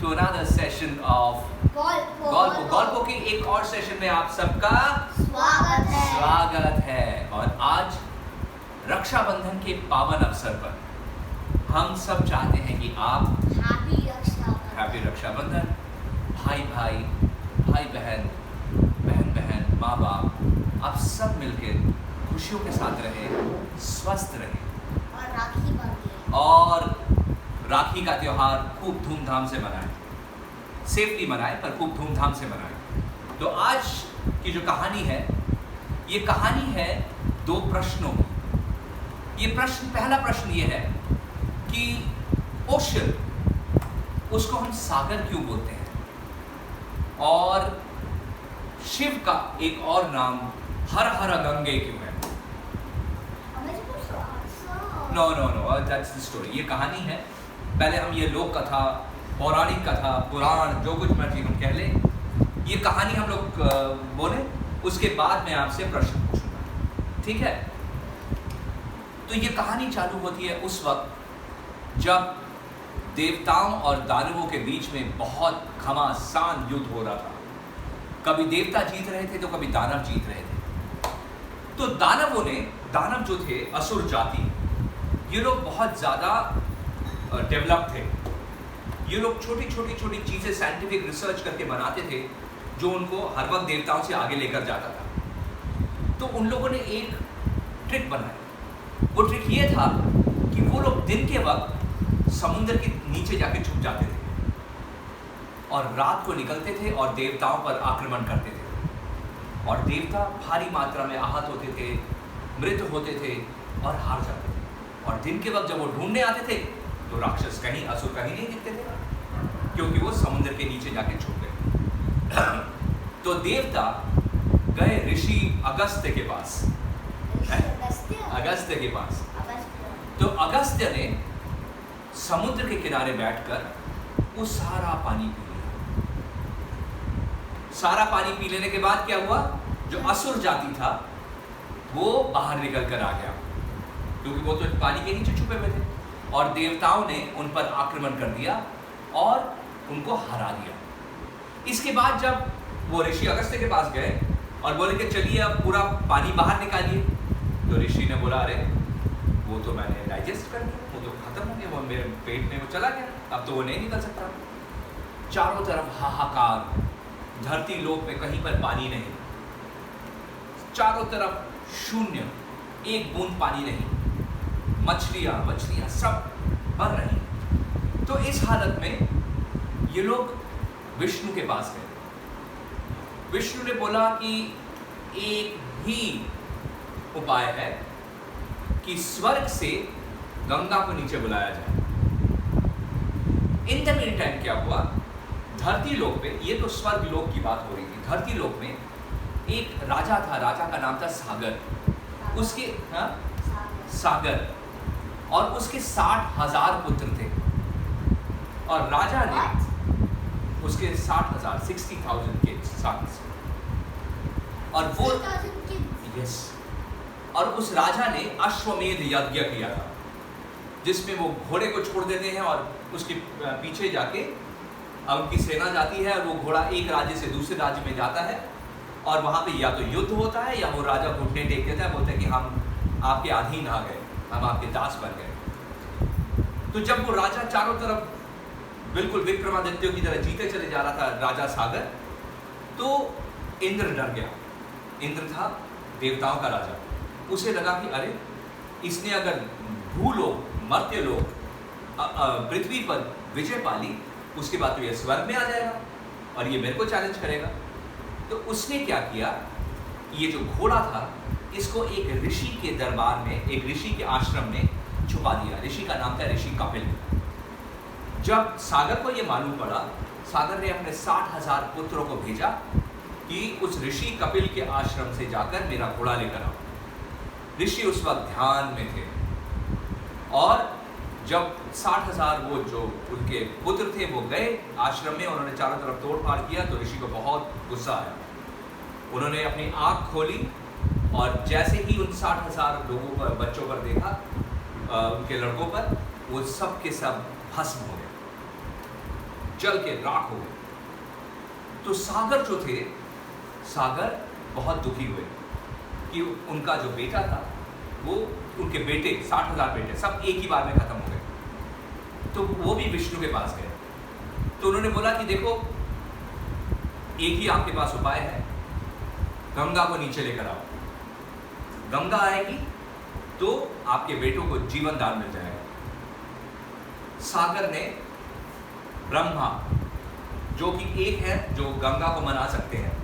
to another session of गॉल्पो की एक और सेशन में आप सबका स्वागत है। और आज रक्षाबंधन के पावन अवसर पर हम सब चाहते हैं कि आप हैप्पी रक्षाबंधन, भाई भाई, भाई बहन, बहन बहन, माँ बाप, आप सब मिलकर खुशियों के साथ रहें, स्वस्थ रहें और राखी का त्योहार खूब धूमधाम से मनाएं। सेफली मनाएं पर खूब धूमधाम से मनाएं। तो आज की जो कहानी है, ये कहानी है दो प्रश्नों की। ये प्रश्न, पहला प्रश्न ये है कि ओशन, उसको हम सागर क्यों बोलते हैं, और शिव का एक और नाम हर हर गंगे क्यों है। No no no, that's the story. ये कहानी है। पहले हम ये लोक कथा, पौराणिक कथा, पुराण, जो कुछ मर्जी हम कह लें, ये कहानी हम लोग बोले, उसके बाद मैं आपसे प्रश्न पूछूंगा, ठीक है। तो ये कहानी चालू होती है उस वक्त जब देवताओं और दानवों के बीच में बहुत घमासान युद्ध हो रहा था। कभी देवता जीत रहे थे तो कभी दानव जीत रहे थे। तो दानवों ने, दानव जो थे असुर जाति, ये लोग बहुत ज़्यादा डेवलप थे। ये लोग छोटी छोटी छोटी चीज़ें साइंटिफिक रिसर्च करके बनाते थे जो उनको हर वक्त देवताओं से आगे लेकर जाता था। तो उन लोगों ने एक ट्रिक बनाया। वो ट्रिक ये था कि वो लोग दिन के वक्त समुद्र के नीचे जाके छुप जाते थे और रात को निकलते थे और देवताओं पर आक्रमण करते थे। और देवता भारी मात्रा में आहत होते थे, मृत होते थे और हार जाते थे। और दिन के वक्त जब वो ढूंढने आते थे तो राक्षस कहीं, असुर कहीं नहीं दिखते थे, क्योंकि वो समुद्र के नीचे जाके छुप गए। तो देवता गए ऋषि अगस्त्य के पास। अगस्त्य के पास। तो अगस्त्य ने समुद्र के किनारे बैठकर वो सारा पानी पी लिया। सारा पानी पी लेने के बाद क्या हुआ, जो असुर जाति था वो बाहर निकल कर आ गया, क्योंकि वो तो पानी के नीचे छुपे हुए थे। और देवताओं ने उन पर आक्रमण कर दिया और उनको हरा दिया। इसके बाद जब वो ऋषि अगस्त्य के पास गए और बोले कि चलिए अब पूरा पानी बाहर निकालिए, तो ऋषि ने बोला, अरे वो तो मैंने डाइजेस्ट कर लिया, वो तो खत्म हो गया, वो मेरे पेट में वो चला गया, अब तो वो नहीं निकल सकता। चारों तरफ हाहाकार, धरती लोक में कहीं पर पानी नहीं, चारों तरफ शून्य, एक बूंद पानी नहीं, मछलियाँ सब मर रही। तो इस हालत में ये लोग विष्णु के पास गए। विष्णु ने बोला कि एक ही उपाय है कि स्वर्ग से गंगा को नीचे बुलाया जाए। इन द मीन टाइम क्या हुआ, धरती लोक पे, ये तो स्वर्ग लोक की बात हो रही थी, धरती लोक में एक राजा था। राजा का नाम था सागर। उसके सागर, और उसके 60,000 पुत्र थे। और राजा ने उसके 60,000 60,000 किड्स, और वो यस, और उस राजा ने अश्वमेध यज्ञ किया था, जिसमें वो घोड़े को छोड़ देते हैं और उसके पीछे जाके उनकी सेना जाती है और वो घोड़ा एक राज्य से दूसरे राज्य में जाता है और वहाँ पे या तो युद्ध होता है या वो राजा घुटने टेक देता है, बोलते हैं कि हम आपके अधीन आ गए, हम आपके दास बन गए। तो जब वो राजा चारों तरफ बिल्कुल विक्रमादित्य की तरह जीते चले जा रहा था, राजा सागर, तो इंद्र डर गया। इंद्र था देवताओं का राजा। उसे लगा कि अरे, इसने अगर भूलोक, मर्त्य लोक, पृथ्वी पर विजय पाली, उसके बाद तो ये स्वर्ग में आ जाएगा और ये मेरे को चैलेंज करेगा। तो उसने क्या किया, ये जो घोड़ा था इसको एक ऋषि के दरबार में, एक ऋषि के आश्रम में छुपा दिया। ऋषि का नाम था ऋषि कपिल। जब सागर को ये मालूम पड़ा, सागर ने अपने 60,000 पुत्रों को भेजा कि उस ऋषि कपिल के आश्रम से जाकर मेरा घोड़ा लेकर आओ। ऋषि उस वक्त ध्यान में थे और जब 60,000 वो जो उनके पुत्र थे वो गए आश्रम में, उन्होंने चारों तरफ तोड़फाड़ किया, तो ऋषि को बहुत गुस्सा आया। उन्होंने अपनी आँख खोली और जैसे ही उन 60,000 लोगों पर, बच्चों पर देखा, उनके लड़कों पर, वो सब के सब भस्म हो गए। जल के राख हो गए। तो सागर जो थे, सागर बहुत दुखी हुए कि उनका जो बेटा था, वो उनके बेटे 60,000 बेटे सब एक ही बार में खत्म हो गए। तो वो भी विष्णु के पास गए। तो उन्होंने बोला कि देखो, एक ही आपके पास उपाय है, गंगा को नीचे लेकर आओ। गंगा आएगी तो आपके बेटों को जीवन दान मिल जाएगा। सागर ने ब्रह्मा, जो कि एक है जो गंगा को मना सकते हैं,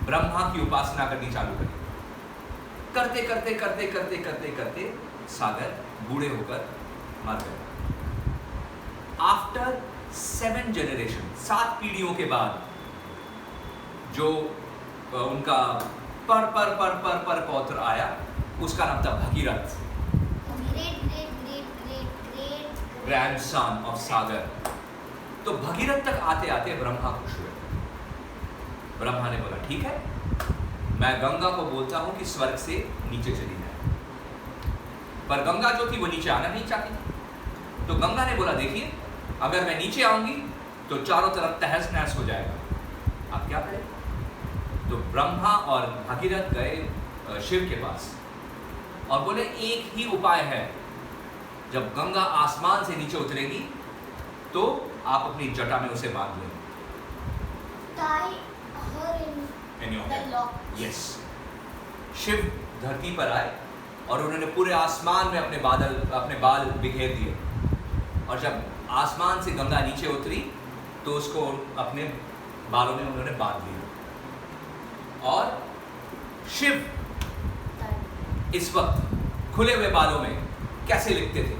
ब्रह्मा की उपासना करनी चालू करी। करते करते करते करते करते करते सागर बूढ़े होकर मर गए। आफ्टर 7 जनरेशन, 7 पीढ़ियों के बाद, जो उनका पर पौत्र आया, उसका नाम था भगीरथ, ग्रैंडसन ऑफ सागर। तो भगीरथ तक आते आते ब्रह्मा खुश हुए। ब्रह्मा ने बोला ठीक है, मैं गंगा को बोलता हूं कि स्वर्ग से नीचे चली जाए। पर गंगा जो थी वो नीचे आना नहीं चाहती थी। तो गंगा ने बोला देखिए, अगर मैं नीचे आऊंगी तो चारों तरफ तहस नहस हो जाएगा, आप क्या करें? तो ब्रह्मा और भगीरथ गए शिव के पास और बोले एक ही उपाय है, जब गंगा आसमान से नीचे उतरेगी तो आप अपनी जटा में उसे बांध लें। यस, शिव धरती पर आए और उन्होंने पूरे आसमान में अपने बाल बिखेर दिए, और जब आसमान से गंगा नीचे उतरी तो उसको अपने बालों में उन्होंने बांध लिया। और शिव इस वक्त खुले हुए बालों में कैसे लिखते थे,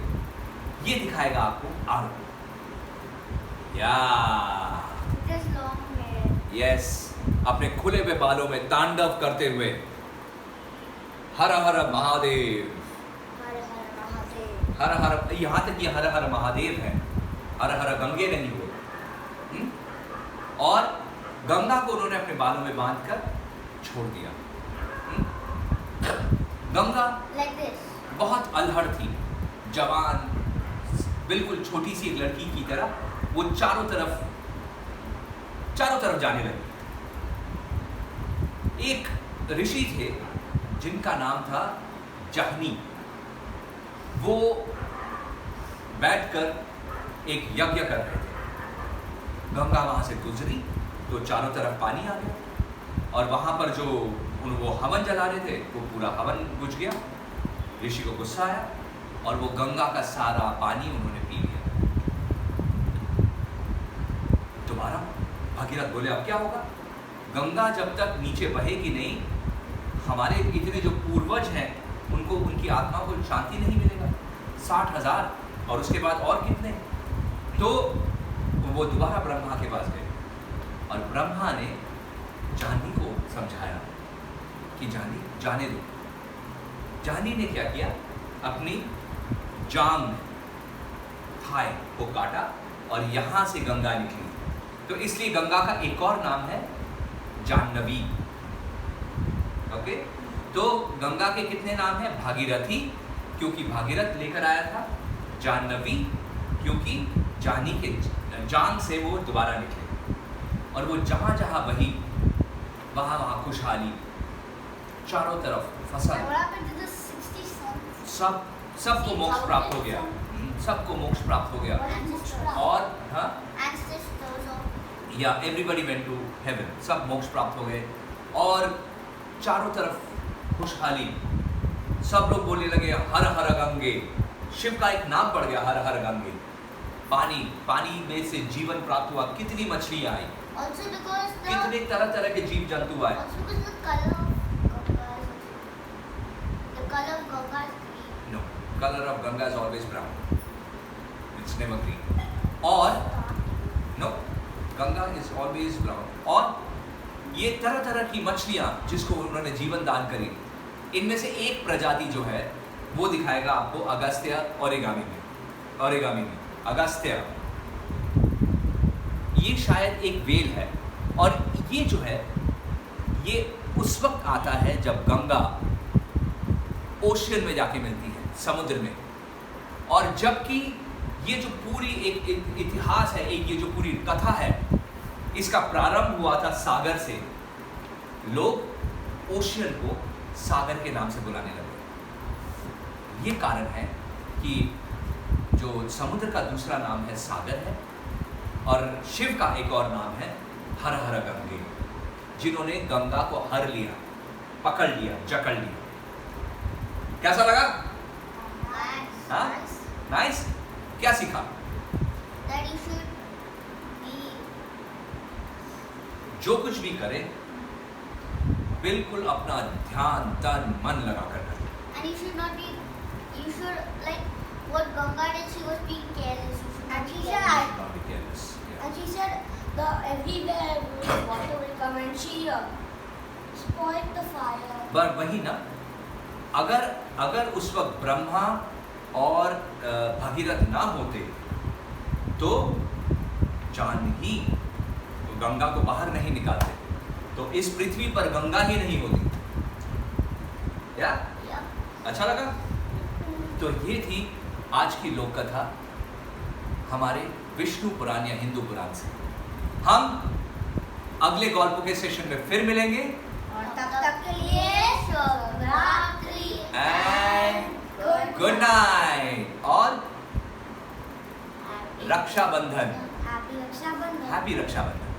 ये दिखाएगा आपको आगे। यस, अपने खुले हुए बालों में तांडव करते हुए हर हर महादेव, हर हर, यहाँ तक ये हर हर महादेव है, हर हर गंगे नहीं हुए। और गंगा को उन्होंने अपने बालों में बांधकर छोड़ दिया। गंगा बहुत अल्हड़ थी, जवान, बिल्कुल छोटी सी एक लड़की की तरह, वो चारों तरफ जाने लगी। एक ऋषि थे जिनका नाम था जहनी। वो बैठकर एक यज्ञ कर रहे थे। गंगा वहां से गुजरी तो चारों तरफ पानी आ गया, और वहां पर जो वो हवन जला रहे थे वो पूरा हवन बुझ गया। ऋषि को गुस्सा आया और वो गंगा का सारा पानी उन्होंने पी लिया। दोबारा भगीरथ बोले अब क्या होगा? गंगा जब तक नीचे बहेगी नहीं, हमारे इतने जो पूर्वज हैं उनको, उनकी आत्मा को शांति नहीं मिलेगा। 60,000 और उसके बाद और कितने? तो वो दोबारा ब्रह्मा के पास गए और ब्रह्मा ने जानी को समझाया कि जानी जाने दो। जानी ने क्या किया, अपनी जांग, थाई को काटा और यहाँ से गंगा निकली। तो इसलिए गंगा का एक और नाम है जाह्नवी। ओके, तो गंगा के कितने नाम हैं? भागीरथी क्योंकि भागीरथ लेकर आया था, जाह्नवी क्योंकि जानी के जांग से वो दोबारा निकले, और वो जहाँ जहाँ बही वहाँ वहाँ खुशहाली, चारों तरफ फसल, सबको मोक्ष प्राप्त हो गया, सबको मोक्ष प्राप्त हो गया। और हाँ, या एवरीबडी वेंट टू हेवन, सब मोक्ष प्राप्त हो गए और चारों तरफ खुशहाली। सब लोग बोलने लगे हर हर गंगे। शिव का एक नाम पड़ गया, हर हर गंगे। पानी में से जीवन प्राप्त हुआ, कितनी मछलियां आई, कितने तरह तरह के जीव जंतु आए। No, color of Ganga is always brown. It's never green. और no, Ganga is always brown. और ये तरह तरह की मछलियां जिसको उन्होंने जीवन दान करी, इनमें से एक प्रजाति जो है वो दिखाएगा आपको अगस्त्य ओरिगामी में। अगस्त्य, ये शायद एक वेल है, और ये जो है ये उस वक्त आता है जब गंगा ओशियन में जाके मिलती है, समुद्र में। और जबकि ये जो पूरी एक इतिहास है, एक ये जो पूरी कथा है, इसका प्रारंभ हुआ था सागर से। लोग ओशियन को सागर के नाम से बुलाने लगे। ये कारण है कि जो समुद्र का दूसरा नाम है सागर है, और शिव का एक और नाम है हर हर गंगे, जिन्होंने गंगा को हर लिया, पकड़ लिया, जकड़ लिया। कैसा लगा? हाँ, नाइस। क्या सीखा? जो कुछ भी करे बिल्कुल अपना ध्यान तन मन लगा कर करें। And you should not be, you should like what Ganga did, she was being careless. And she said, Not be careless. Yeah. and she said, the everywhere water will come, and she spoiled the fire. पर वही ना, अगर उस वक्त ब्रह्मा और भगीरथ ना होते तो चांद ही गंगा को बाहर नहीं निकालते, तो इस पृथ्वी पर गंगा ही नहीं होती। क्या अच्छा लगा? तो ये थी आज की लोक कथा हमारे विष्णु पुराण या हिंदू पुराण से। हम अगले गल्पों के सेशन में फिर मिलेंगे, और तब तक के लिए शुभ रात्रि एंड गुड नाइट और रक्षाबंधन। हैप्पी रक्षाबंधन। हैप्पी रक्षाबंधन।